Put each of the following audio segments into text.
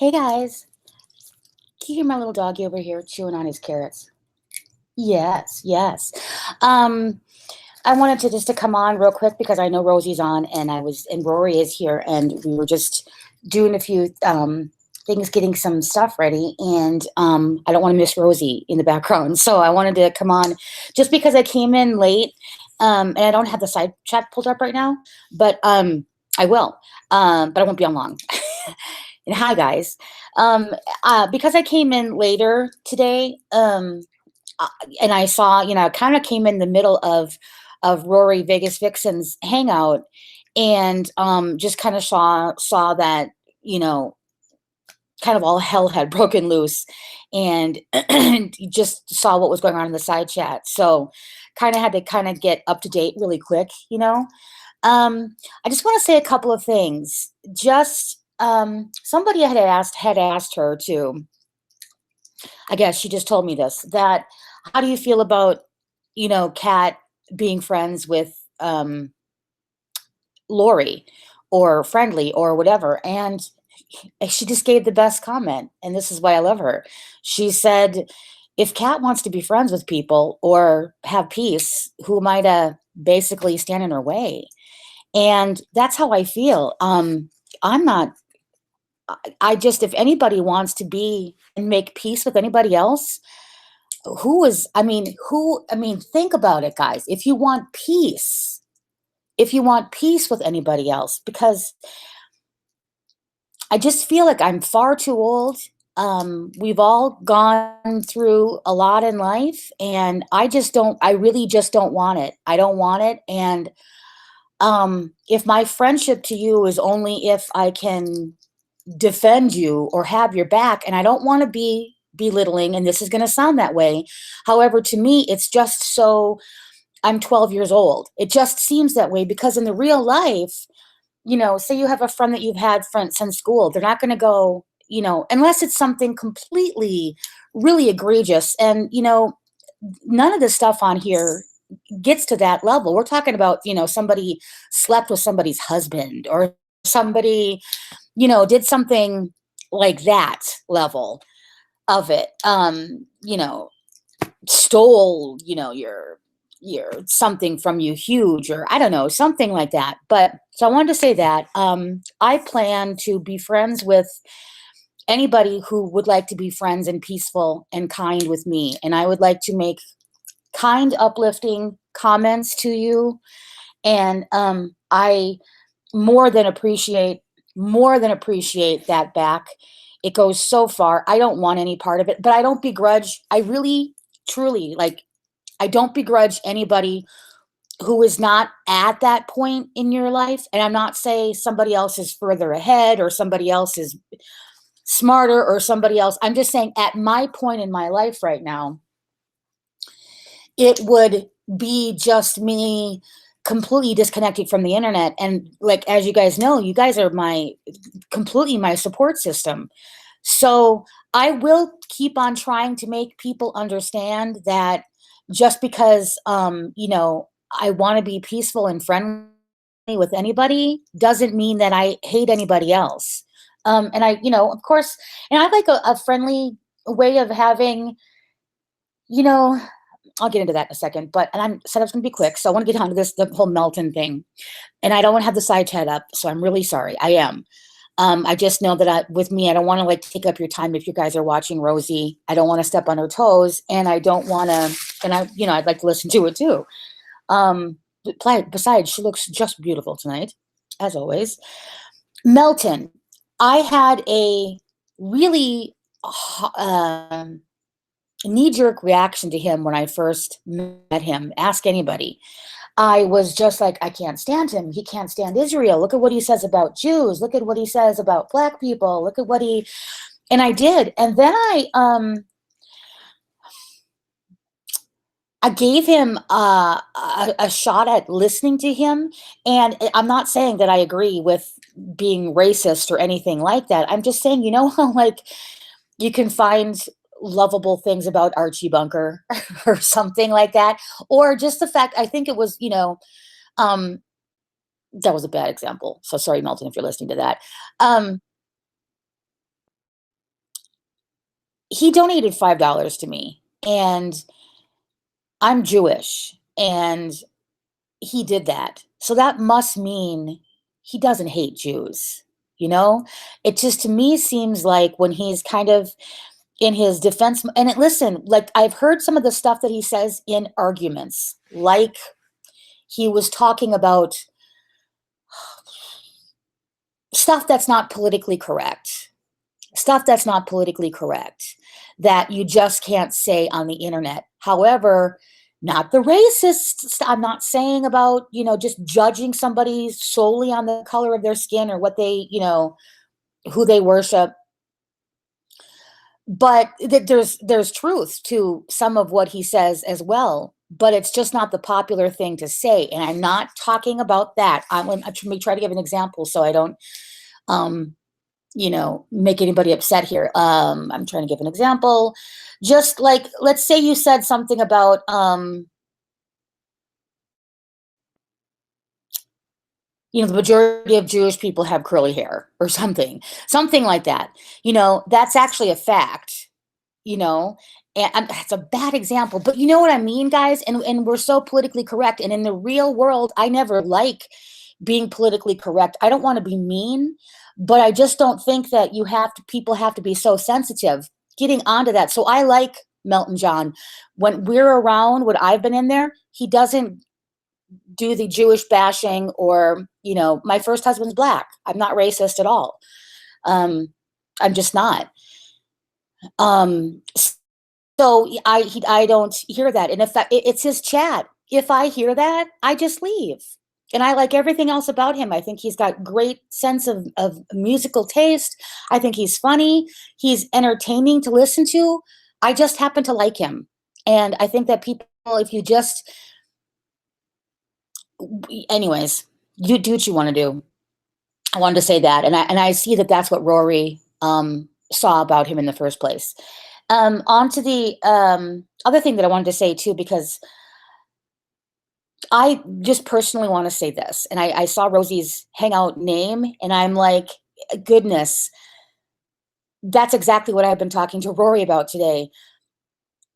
Hey guys, can you hear my little doggy over here chewing on his carrots? Yes, yes. Um, I wanted to just to come on real quick because I know Rosie's on and Rory is here and we were just doing a few things, getting some stuff ready, and I don't want to miss Rosie in the background. So I wanted to come on just because I came in late, and I don't have the side chat pulled up right now, but I will. But I won't be on long. And hi guys. Um, because I came in later today, uh, and I saw, kind of came in the middle of Rory Vegas Vixen's hangout, and just kind of saw that, you know, kind of all hell had broken loose, and just saw what was going on in the side chat. So kind of had to kind of get up to date really quick. I just want to say a couple of things. Just somebody had asked her to, I guess she just told me this, that how do you feel about, Kat being friends with Lori or friendly or whatever? And she just gave the best comment. And this is why I love her. She said, if Kat wants to be friends with people or have peace, who am I to basically stand in her way? And that's how I feel. I'm not, I just, if anybody wants to be and make peace with anybody else, think about it, guys. If you want peace with anybody else, because I just feel like I'm far too old. We've all gone through a lot in life, and I really just don't want it. I don't want it. And if my friendship to you is only if I can defend you or have your back, and I don't want to be belittling, and this is going to sound that way. However, to me, it's just so I'm 12 years old. It just seems that way because in the real life, say you have a friend that you've had since school, they're not going to go, unless it's something completely really egregious. And, none of the stuff on here gets to that level. We're talking about, somebody slept with somebody's husband, or somebody, did something like that level of it. Stole, your something from you huge, or I don't know, something like that. But so I wanted to say that I plan to be friends with anybody who would like to be friends and peaceful and kind with me. And I would like to make kind, uplifting comments to you. And I more than appreciate that back. It goes so far. I don't want any part of it, but I don't begrudge. I really, truly, I don't begrudge anybody who is not at that point in your life. And I'm not saying somebody else is further ahead or somebody else is smarter or somebody else. I'm just saying at my point in my life right now, it would be just me completely disconnected from the internet. And like, as you guys know, you guys are completely my support system. So I will keep on trying to make people understand that just because, I want to be peaceful and friendly with anybody doesn't mean that I hate anybody else. And I, of course, and I like a friendly way of having, you know, I'll get into that in a second, and I said I was going to be quick. So I want to get onto the whole Melton thing, and I don't want to have the side chat up. So I'm really sorry. I am. I just know that with me, I don't want to take up your time if you guys are watching Rosie. I don't want to step on her toes, and I don't want to, and I'd like to listen to it too. Besides, she looks just beautiful tonight, as always. Melton, I had a really knee-jerk reaction to him when I first met him. Ask anybody. I was just like, I can't stand him. He can't stand Israel. Look at what he says about Jews. Look at what he says about Black people. Look at what and I did. And then I gave him a shot at listening to him. And I'm not saying that I agree with being racist or anything like that. I'm just saying, how you can find lovable things about Archie Bunker or something like that, or just the fact, I think it was, that was a bad example. So sorry, Melton, if you're listening to that. he donated $5 to me, and I'm Jewish, and he did that. So that must mean he doesn't hate Jews, you know? It just to me seems like when he's kind of in his defense, and listen, like I've heard some of the stuff that he says in arguments, like he was talking about stuff that's not politically correct, stuff that's not politically correct, that you just can't say on the internet. However, not the racist. I'm not saying about, just judging somebody solely on the color of their skin or what they, who they worship. But there's truth to some of what he says as well. But it's just not the popular thing to say. And I'm not talking about that. I'm going to try to give an example so I don't, make anybody upset here. I'm trying to give an example. Just like, let's say you said something about, the majority of Jewish people have curly hair or something like that. That's actually a fact, and that's a bad example, but you know what I mean, guys? And we're so politically correct. And in the real world, I never like being politically correct. I don't want to be mean, but I just don't think that people have to be so sensitive getting onto that. So I like Melton John. When we're around, when I've been in there, he doesn't do the Jewish bashing or, my first husband's Black. I'm not racist at all. I'm just not. So I don't hear that. And if it's his chat, if I hear that, I just leave. And I like everything else about him. I think he's got great sense of musical taste. I think he's funny. He's entertaining to listen to. I just happen to like him. And I think that people, if you just, anyways, you do what you want to do. I wanted to say that. And I see that that's what Rory saw about him in the first place. On to the other thing that I wanted to say too, because I just personally want to say this, and I saw Rosie's hangout name, and I'm like, goodness, that's exactly what I've been talking to Rory about today.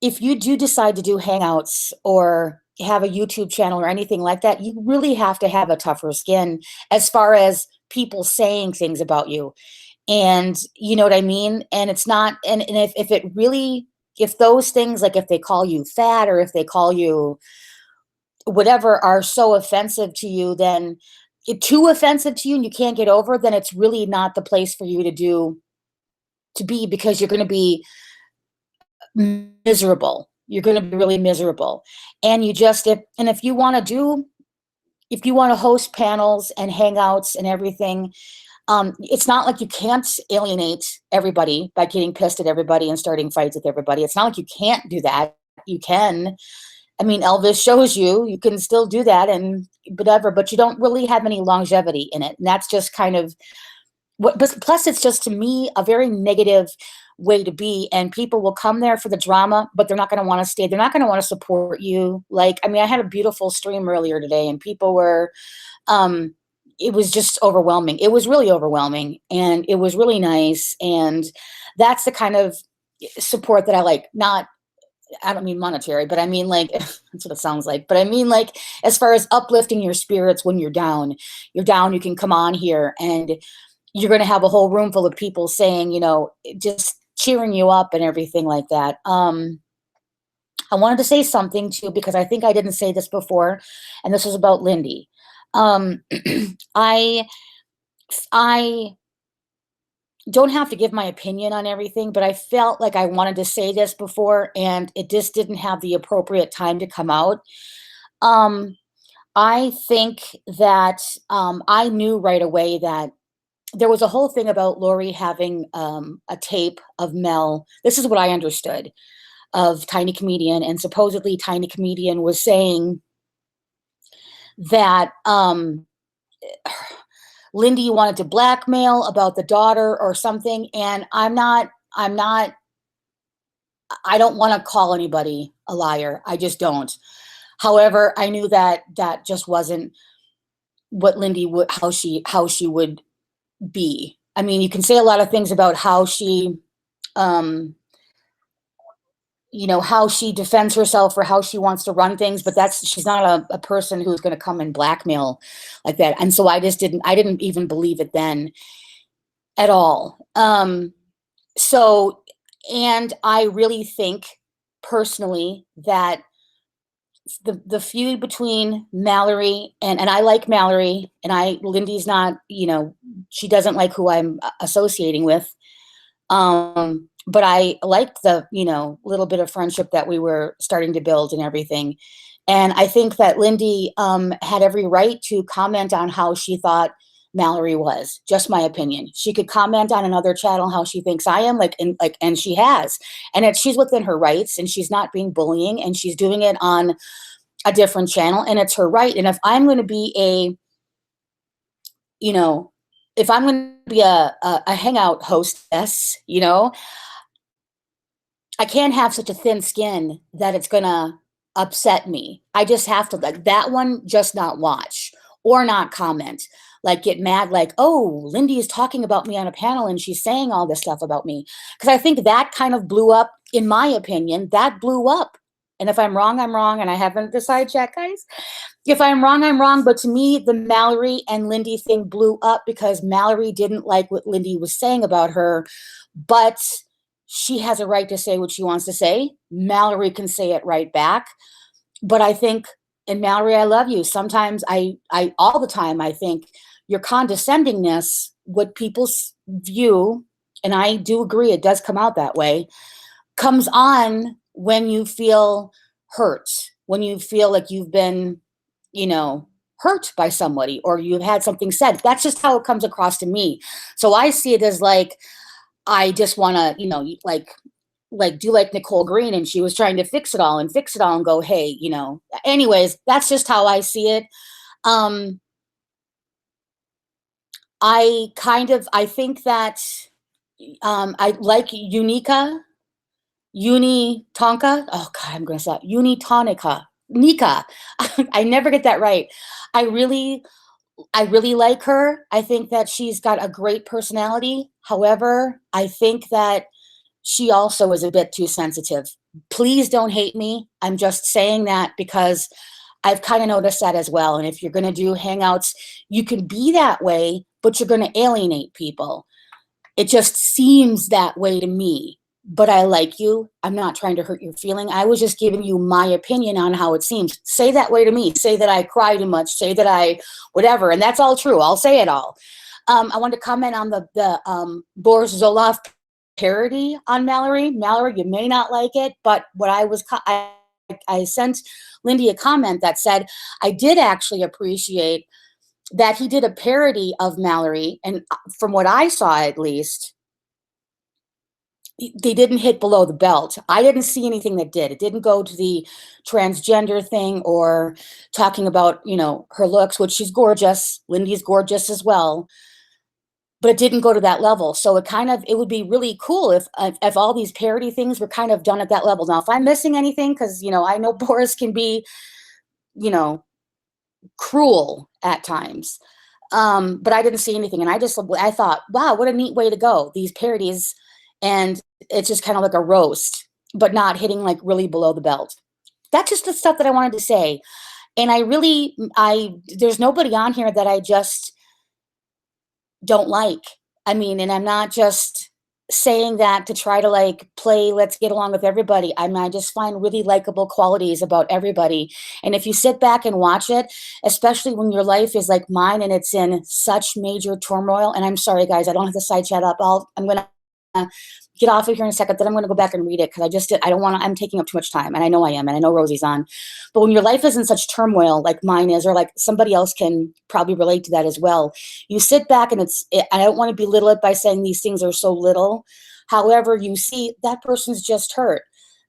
If you do decide to do hangouts or have a YouTube channel or anything like that, you really have to have a tougher skin as far as people saying things about you. And you know what I mean? And it's not, and if it really, if those things, like if they call you fat or if they call you whatever are so offensive to you, then too offensive to you and you can't get over, then it's really not the place for you to be, because you're going to be miserable. You're going to be really miserable. And if you want to host panels and hangouts and everything, it's not like you can't alienate everybody by getting pissed at everybody and starting fights with everybody. It's not like you can't do that. You can. I mean, Elvis shows you can still do that and whatever, but you don't really have any longevity in it. And that's just kind of what, but plus it's just, to me, a very negative way to be. And people will come there for the drama, but they're not going to want to stay. They're not going to want to support you. Like, I mean, I had a beautiful stream earlier today and people were, it was just overwhelming. It was really overwhelming and it was really nice. And that's the kind of support that I like. I don't mean monetary, but I mean like, that's what it sounds like. But I mean like, as far as uplifting your spirits when you're down, you can come on here and you're going to have a whole room full of people saying, just cheering you up and everything like that. I wanted to say something too, because I think I didn't say this before, and this was about Lindy. I don't have to give my opinion on everything, but I felt like I wanted to say this before, and it just didn't have the appropriate time to come out. I think that I knew right away that there was a whole thing about Lori having a tape of Mel. This is what I understood of Tiny Comedian, and supposedly Tiny Comedian was saying that Lindy wanted to blackmail about the daughter or something. And I don't want to call anybody a liar. I just don't. However, I knew that that just wasn't what Lindy would, how she would be. I mean, you can say a lot of things about how she how she defends herself or how she wants to run things, but she's not a person who's going to come and blackmail like that. And so I didn't even believe it then at all. So, and I really think personally that the feud between Mallory and I like Mallory, and Lindy's not, she doesn't like who I'm associating with. But I liked the, little bit of friendship that we were starting to build and everything. And I think that Lindy had every right to comment on how she thought Mallory was. Just my opinion. She could comment on another channel how she thinks I am, and she has. And she's within her rights, and she's not being bullying, and she's doing it on a different channel, and it's her right. And if I'm going to be if I'm going to be a hangout hostess, I can't have such a thin skin that it's going to upset me. I just have to, like, that one, just not watch or not comment, like get mad, like, oh, Lindy is talking about me on a panel and she's saying all this stuff about me. Because I think that kind of blew up, in my opinion, that blew up. And if I'm wrong, I'm wrong, and I haven't decided yet, guys. If I'm wrong, I'm wrong. But to me, the Mallory and Lindy thing blew up because Mallory didn't like what Lindy was saying about her, but she has a right to say what she wants to say. Mallory can say it right back. But I think, and Mallory, I love you. Sometimes all the time, I think your condescendingness, what people view, and I do agree, it does come out that way, comes on when you feel hurt, when you feel like you've been, hurt by somebody, or you've had something said. That's just how it comes across to me. So I see it as like, I just want to, like do like Nicole Green, and she was trying to fix it all and go, hey, anyways, that's just how I see it. I think that I like Unitonka. Oh God, I'm going to say Unitonica. Nika. I never get that right. I really like her. I think that she's got a great personality. However, I think that she also is a bit too sensitive. Please don't hate me. I'm just saying that because I've kind of noticed that as well. And if you're going to do hangouts, you can be that way, but you're going to alienate people. It just seems that way to me. But I like you. I'm not trying to hurt your feeling. I was just giving you my opinion on how it seems. Say that way to me. Say that I cry too much. Say that I whatever. And that's all true. I'll say it all. I want to comment on the Boris Zoloff parody on Mallory. Mallory, you may not like it, but what I sent Lindy a comment that said, I did actually appreciate that he did a parody of Mallory. And from what I saw, at least, they didn't hit below the belt. I didn't see anything that did. It didn't go to the transgender thing or talking about, her looks, which she's gorgeous. Lindy's gorgeous as well. But it didn't go to that level. So it would be really cool if all these parody things were kind of done at that level. Now, if I'm missing anything, because, I know Boris can be, cruel at times. But I didn't see anything. And I thought, wow, what a neat way to go. These parodies. And it's just kind of like a roast, but not hitting like really below the belt. That's just the stuff that I wanted to say. And there's nobody on here that I just don't like. I mean, and I'm not just saying that to try to like play, let's get along with everybody. I just find really likable qualities about everybody. And if you sit back and watch it, especially when your life is like mine and it's in such major turmoil, and I'm sorry guys, I don't have the side chat up. I'm going to get off of here in a second, then I'm going to go back and read it because I'm taking up too much time, and I know I am, and I know Rosie's on. But when your life is in such turmoil like mine is, or like somebody else can probably relate to that as well, you sit back and I don't want to belittle it by saying these things are so little. However, you see that person's just hurt.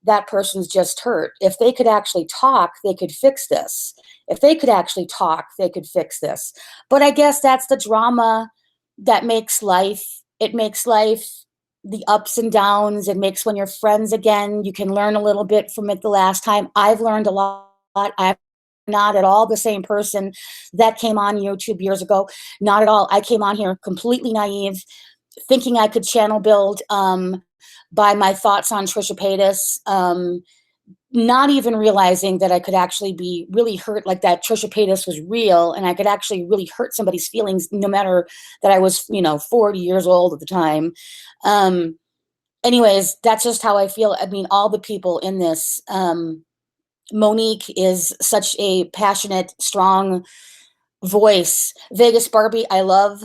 That person's just hurt. If they could actually talk, they could fix this. If they could actually talk, they could fix this. But I guess that's the drama that makes life. It makes life the ups and downs. It makes when you're friends again, you can learn a little bit from it the last time. I've learned a lot. I'm not at all the same person that came on YouTube years ago. Not at all. I came on here completely naive, thinking I could channel build by my thoughts on Trisha Paytas, not even realizing that I could actually be really hurt, like that Trisha Paytas was real, and I could actually really hurt somebody's feelings, no matter that I was, 40 years old at the time. Anyways, that's just how I feel. I mean, all the people in this, Monique is such a passionate, strong voice. Vegas Barbie, I love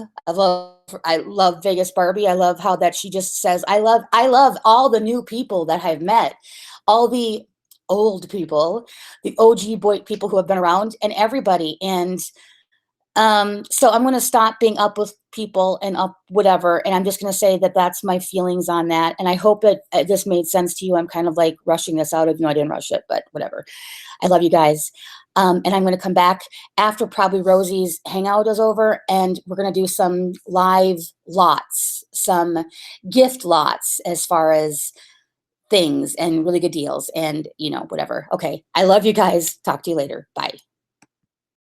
Vegas Barbie. I love how that she just says, I love all the new people that I've met, all the old people, the OG boy people who have been around, and everybody. And so I'm going to stop being up with people and up whatever, and I'm just going to say that that's my feelings on that. And I hope that this made sense to you. I'm kind of like rushing this out, even though I didn't rush it, but whatever. I love you guys. And I'm going to come back after probably Rosie's hangout is over, and we're going to do some live lots, some gift lots as far as things and really good deals and, whatever. Okay. I love you guys. Talk to you later. Bye.